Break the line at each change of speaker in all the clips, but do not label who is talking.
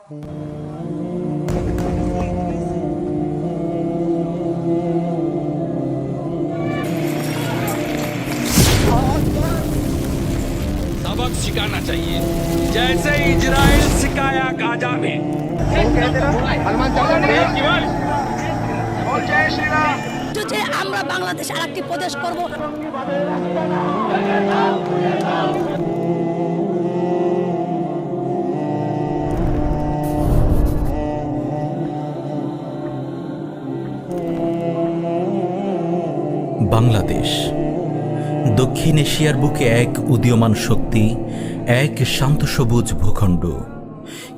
सबक सिखाना चाहिए जैसे इजराइल सिखाया गाजा में।
যে আমরা বাংলাদেশ আরেকটি প্রদেশ করব।
বাংলাদেশ দক্ষিণ এশিয়ার বুকে এক উদীয়মান শক্তি, এক শান্ত সবুজ ভূখণ্ড।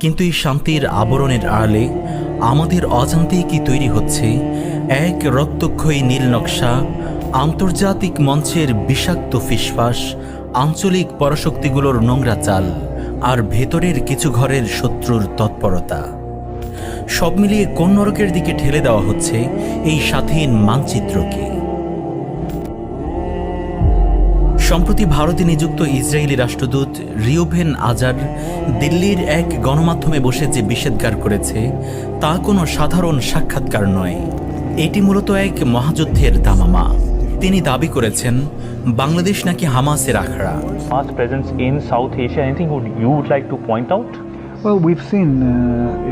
কিন্তু এই শান্তির আবরণের আড়ালে আমাদের অজান্তেই কি তৈরি হচ্ছে এক রক্তক্ষয়ী নীল নকশা, আন্তর্জাতিক মঞ্চের বিষাক্ত ফিসফাস, আঞ্চলিক পরাশক্তিগুলোর নোংরা চাল, আর ভেতরের কিছু ঘরের শত্রুর তৎপরতা। সব মিলিয়ে কোন নরকের দিকে ঠেলে দেওয়া হচ্ছে এই স্বাধীন মানচিত্রকে? সম্প্রতি ভারতে নিযুক্ত ইসরায়েলি রাষ্ট্রদূত রিওভেন আজার দিল্লির এক গণমাধ্যমে বসে যে বিষেধগার করেছে তা কোনো সাধারণ সাক্ষাৎকার নয়। এটি মূলত এক মহাযুদ্ধের দামামা। তিনি দাবি করেছেন বাংলাদেশ নাকি হামাসের আখড়া।
Hamas presence in South Asia, anything you would like to point out?
Well, we've seen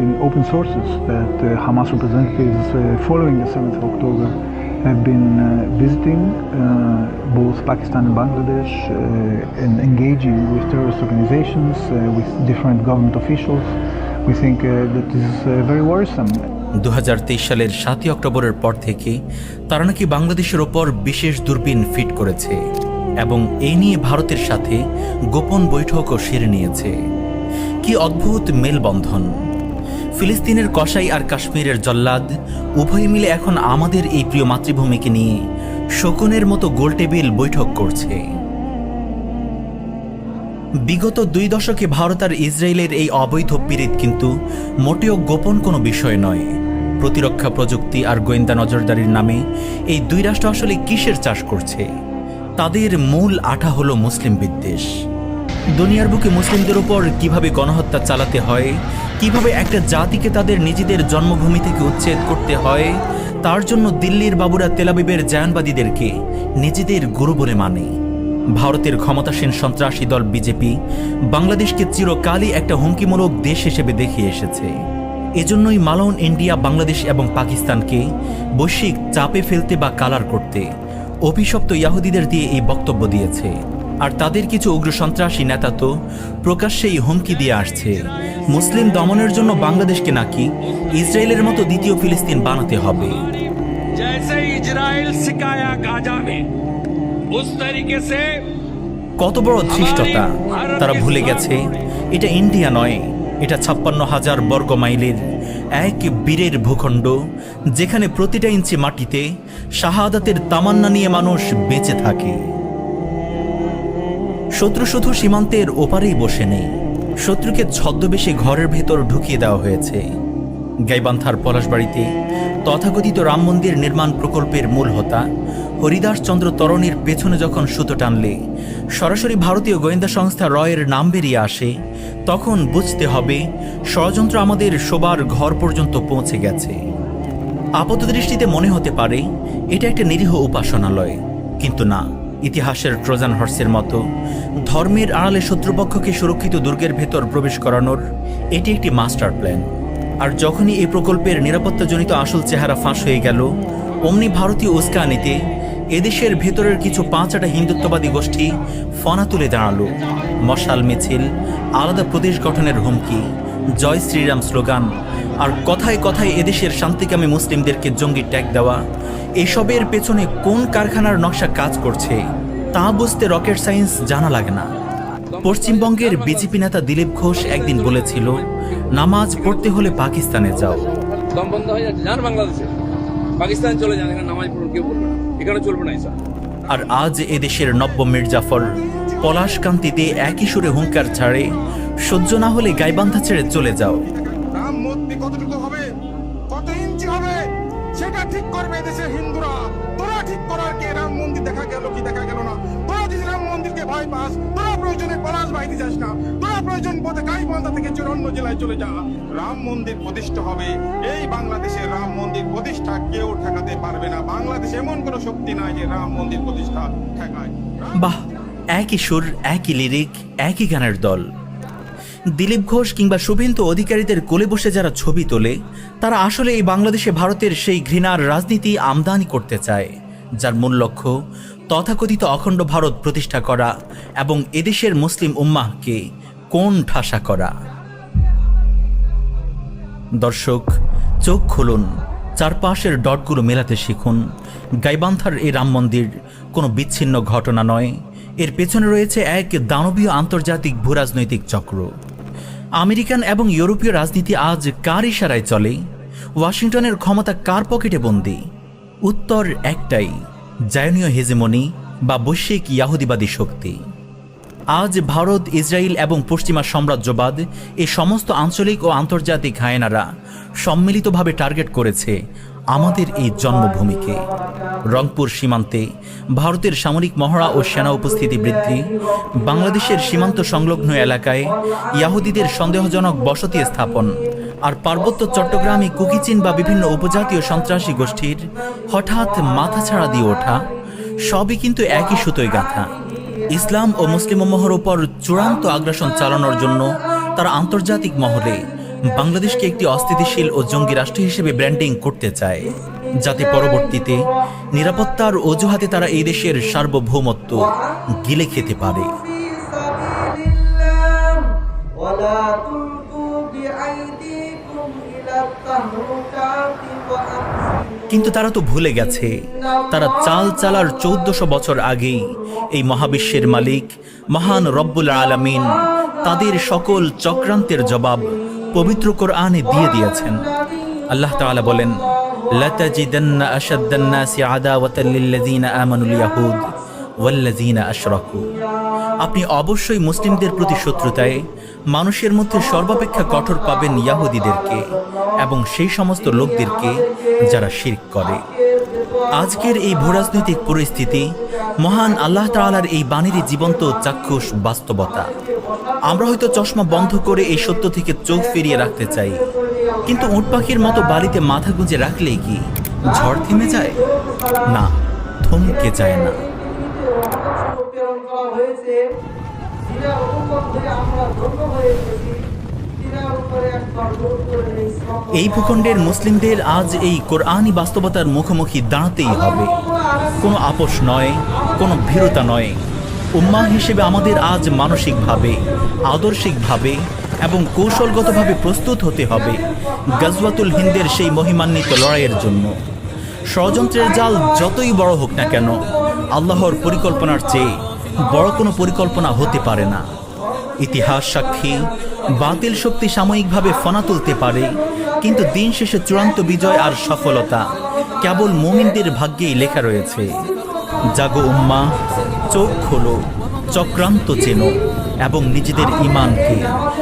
in open sources that Hamas representatives following the 7th of October have been visiting both Pakistan and Bangladesh and engaging with terrorist organizations, with different government officials. We think that this is very worrisome.
2023 সালের 7 অক্টোবরের পর থেকে তারা নাকি বাংলাদেশের ওপর বিশেষ দূরবীন ফিট করেছে এবং এই নিয়ে ভারতের সাথে গোপন বৈঠকও সেরে নিয়েছে। কি অদ্ভুত মেলবন্ধন! ফিলিস্তিনের কসাই আর কাশ্মীরের জল্লাদ উভয় মিলে এখন আমাদের এই প্রিয় মাতৃভূমিকে নিয়ে শকুনের মতো গোলটেবিল বৈঠক করছে। বিগত 2 দশকে ভারত আর ইসরায়েলের এই অবৈধ পীড়িত কিন্তু মোটেও গোপন কোনো বিষয় নয়। প্রতিরক্ষা প্রযুক্তি আর গোয়েন্দা নজরদারির নামে এই 2 রাষ্ট্র আসলে কিসের চাষ করছে? তাদের মূল আঠা হলো মুসলিম বিদ্বেষ। দুনিয়ার বুকে মুসলিমদের উপর কিভাবে গণহত্যা চালাতে হয়, কিভাবে একটা জাতিকে তাদের নিজেদের জন্মভূমি থেকে উচ্ছেদ করতে হয়, তার জন্য দিল্লির বাবুরা তেলাবিবের জায়নবাদীদেরকে নিজেদের গুরু বলে মানে। ভারতের ক্ষমতাসীন সন্ত্রাসী দল বিজেপি বাংলাদেশকে চিরকালই একটা হুমকিমূলক দেশ হিসেবে দেখিয়ে এসেছে। এজন্যই মালউন ইন্ডিয়া বাংলাদেশ এবং পাকিস্তানকে বৈশ্বিক চাপে ফেলতে বা কালার করতে অভিশপ্ত ইয়াহুদিদের দিয়ে এই বক্তব্য দিয়েছে। আর তাদের কিছু উগ্র সন্ত্রাসী নেতা তো প্রকাশ্যেই হুমকি দিয়ে আসছে মুসলিম দমনের জন্য বাংলাদেশকে নাকি ইসরায়েলের মতো দ্বিতীয় ফিলিস্তিন বানাতে হবে। কত বড় ধৃষ্টতা! তারা ভুলে গেছে এটা ইন্ডিয়া নয়, এটা 56,000 বর্গ মাইলের এক বীরের ভূখণ্ড, যেখানে প্রতিটা ইঞ্চি মাটিতে শাহাদাতের তামান্না নিয়ে মানুষ বেঁচে থাকে। শত্রু শুধু সীমান্তের ওপারেই বসে নেই, শত্রুকে ছদ্মবেশে ঘরের ভেতর ঢুকিয়ে দেওয়া হয়েছে। গাইবান্ধার পলাশবাড়িতে তথাকথিত রাম মন্দির নির্মাণ প্রকল্পের মূল হোতা হরিদাস চন্দ্র তরণীর পেছনে যখন সুতো টানলে সরাসরি ভারতীয় গোয়েন্দা সংস্থা রয়ের নাম বেরিয়ে আসে, তখন বুঝতে হবে ষড়যন্ত্র আমাদের শোবার ঘর পর্যন্ত পৌঁছে গেছে। আপাতদৃষ্টিতে মনে হতে পারে এটা একটা নিরীহ উপাসনালয়, কিন্তু না, ইতিহাসের ট্রোজান হর্সের মতো ধর্মের আড়ালে শত্রুপক্ষকে সুরক্ষিত দুর্গের ভেতর প্রবেশ করানোর এটি একটি মাস্টার প্ল্যান। আর যখনই এই প্রকল্পের নিরাপত্তাজনিত আসল চেহারা ফাঁস হয়ে গেল, অমনি ভারতীয় উস্কানিতে এদেশের ভেতরের কিছু পাঁচাটা হিন্দুত্ববাদী গোষ্ঠী ফনা তুলে দাঁড়ালো। মশাল মিছিল, আলাদা প্রদেশ গঠনের হুমকি, জয় শ্রীরাম স্লোগান, আর কথায় কথায় এদেশের শান্তিকামী মুসলিমদেরকে জঙ্গি ট্যাগ দেওয়া। এসবের পেছনে কোন কারখানার নকশা কাজ করছে তা বুঝতে রকেট সায়েন্স জানা লাগে না। পশ্চিমবঙ্গের বিজেপি নেতা দিলীপ ঘোষ একদিন বলেছিল, নামাজ পড়তে হলে পাকিস্তানে যাও।
দম বন্ধ হয়ে যাচ্ছে, যান বাংলাদেশে, পাকিস্তান চলে যান, এখানে নামাজ পড়ুন, কেউ বলবে না, এখানে চলবে না।
আর আজ এদেশের নব্য মির্জাফর পলাশকান্তিতে একই সুরে হুঙ্কার ছাড়ে, সহ্য না হলে গাইবান্ধা ছেড়ে চলে যাও।
রাম মন্দির কতটুকু হবে, কত ইঞ্চি হবে, সেটা ঠিক করবে দেশের হিন্দুরা। তোরা ঠিক করার কে? রাম মন্দির দেখা গেল কি দেখা গেল না? তোরা যদি রাম মন্দিরকে ভয় পাস, তোরা প্রয়োজনে পলাশ বাহিনী যাস না, তোরা প্রয়োজন বোধে গাইবান্ধা থেকে অন্য জেলায় চলে যা। রাম মন্দির প্রতিষ্ঠা হবে, এই বাংলাদেশে রাম মন্দির প্রতিষ্ঠা কেউ ঠেকাতে পারবে না। বাংলাদেশে এমন কোনো শক্তি নাই যে রাম মন্দির প্রতিষ্ঠা ঠেকায়।
বাহ, একই সুর, একই লিরিক, একই গানের দল। দিলীপ ঘোষ কিংবা শুভেন্দু অধিকারীদের কোলে বসে যারা ছবি তোলে, তারা আসলে এই বাংলাদেশে ভারতের সেই ঘৃণার রাজনীতি আমদানি করতে চায়, যার মূল লক্ষ্য তথাকথিত অখণ্ড ভারত প্রতিষ্ঠা করা এবং এদেশের মুসলিম উম্মাহকে কোণ ঠাসা করা। দর্শক, চোখ খুলুন, চারপাশের ডটগুলো মেলাতে শিখুন। গাইবান্ধার এই রাম মন্দির কোনো বিচ্ছিন্ন ঘটনা নয়, এর পেছনে রয়েছে এক দানবীয় আন্তর্জাতিক ভূরাজনৈতিক চক্র। আমেরিকান এবং ইউরোপীয় রাজনীতি আজ কার ইশারায় চলে? ওয়াশিংটনের ক্ষমতা কার পকেটে বন্দী? উত্তর একটাই, জায়নীয় হেজেমনি বা বৈশ্বিক ইয়াহুদিবাদী শক্তি। আজ ভারত, ইসরায়েল এবং পশ্চিমা সাম্রাজ্যবাদ এই সমস্ত আঞ্চলিক ও আন্তর্জাতিক হায়েনারা সম্মিলিতভাবে টার্গেট করেছে আমাদের এই জন্মভূমিকে। রংপুর সীমান্তে ভারতের সামরিক মহড়া ও সেনা উপস্থিতি বৃদ্ধি, বাংলাদেশের সীমান্ত সংলগ্ন এলাকায় ইয়াহুদিদের সন্দেহজনক বসতি স্থাপন, আর পার্বত্য চট্টগ্রামে কুকিচিন বা বিভিন্ন উপজাতীয় সন্ত্রাসী গোষ্ঠীর হঠাৎ মাথাছাড়া দিয়ে ওঠা, সবই কিন্তু একই সুতোয় গাঁথা। ইসলাম ও মুসলিম উম্মাহর উপর চূড়ান্ত আগ্রাসন চালানোর জন্য তারা আন্তর্জাতিক মহলে বাংলাদেশকে একটি অস্থিতিশীল ও জঙ্গি রাষ্ট্র হিসেবে ব্র্যান্ডিং করতে চায়, যাতে পরবর্তীতে নিরাপত্তার অজুহাতে তারা এই দেশের সার্বভৌমত্ব গিলে খেতে পারে। কিন্তু তারা তো ভুলে গেছে, তারা চাল চালার 1400 বছর আগেই এই মহাবিশ্বের মালিক মহান রব্বুল আলামিন তাদের সকল চক্রান্তের জবাব পবিত্র কোরআনে দিয়ে দিয়েছেন। আল্লাহ তাআলা বলেন, লাতাজিদান্না আশাদ্দান নাসি আদাওয়াতাল লিল্লাযিনা আমানুল ইয়াহুদ ওয়াল্লাযিনা আশরাকু। আপনি অবশ্যই মুসলিমদের প্রতি শত্রুতায় মানুষের মধ্যে সর্বাপেক্ষা কঠোর পাবেন ইয়াহুদিদেরকে এবং সেই সমস্ত লোকদেরকে যারা শিরক করে। আজকের এই ভূরাজনৈতিক পরিস্থিতি মহান আল্লাহ তাআলার এই বাণীর জীবন্ত চাক্ষুষ বাস্তবতা। আমরা হয়তো চশমা বন্ধ করে এই সত্য থেকে চোখ ফিরিয়ে রাখতে চাই, কিন্তু উট পাখির মতো বাড়িতে মাথা গুঁজে রাখলেই কি ঝড় থেমে যায়? না, থমকে যায় না। এই ভূখণ্ডের মুসলিমদের আজ এই কোরআনী বাস্তবতার মুখোমুখি দাঁড়াতেই হবে। কোনো আপোষ নয়, কোনো ভীরুতা নয়। উম্মাহ হিসেবে আমাদের আজ মানসিকভাবে, আদর্শিকভাবে এবং কৌশলগতভাবে প্রস্তুত হতে হবে গজওয়াতুল হিন্দের সেই মহিমান্বিত লড়াইয়ের জন্য। ষড়যন্ত্রের জাল যতই বড় হোক না কেন, আল্লাহর পরিকল্পনার চেয়ে বড় কোনো পরিকল্পনা হতে পারে না। ইতিহাস সাক্ষী, বাতিল শক্তি সাময়িকভাবে ফনা তুলতে পারে, কিন্তু দিন শেষে চূড়ান্ত বিজয় আর সফলতা কেবল মুমিনদের ভাগ্যেই লেখা রয়েছে। জাগো উম্মাহ, চোখ খোলো, চক্রান্ত চেনো এবং নিজেদের ঈমানকে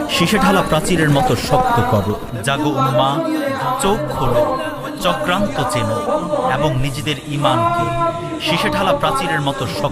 শীষে-ঢালা প্রাচীরের মতো শক্ত করো। জাগো উম্মাহ, চোখ খোলো, চক্রান্ত চেনো এবং নিজেদের ঈমানকে শীষে-ঢালা প্রাচীরের মতো শক্ত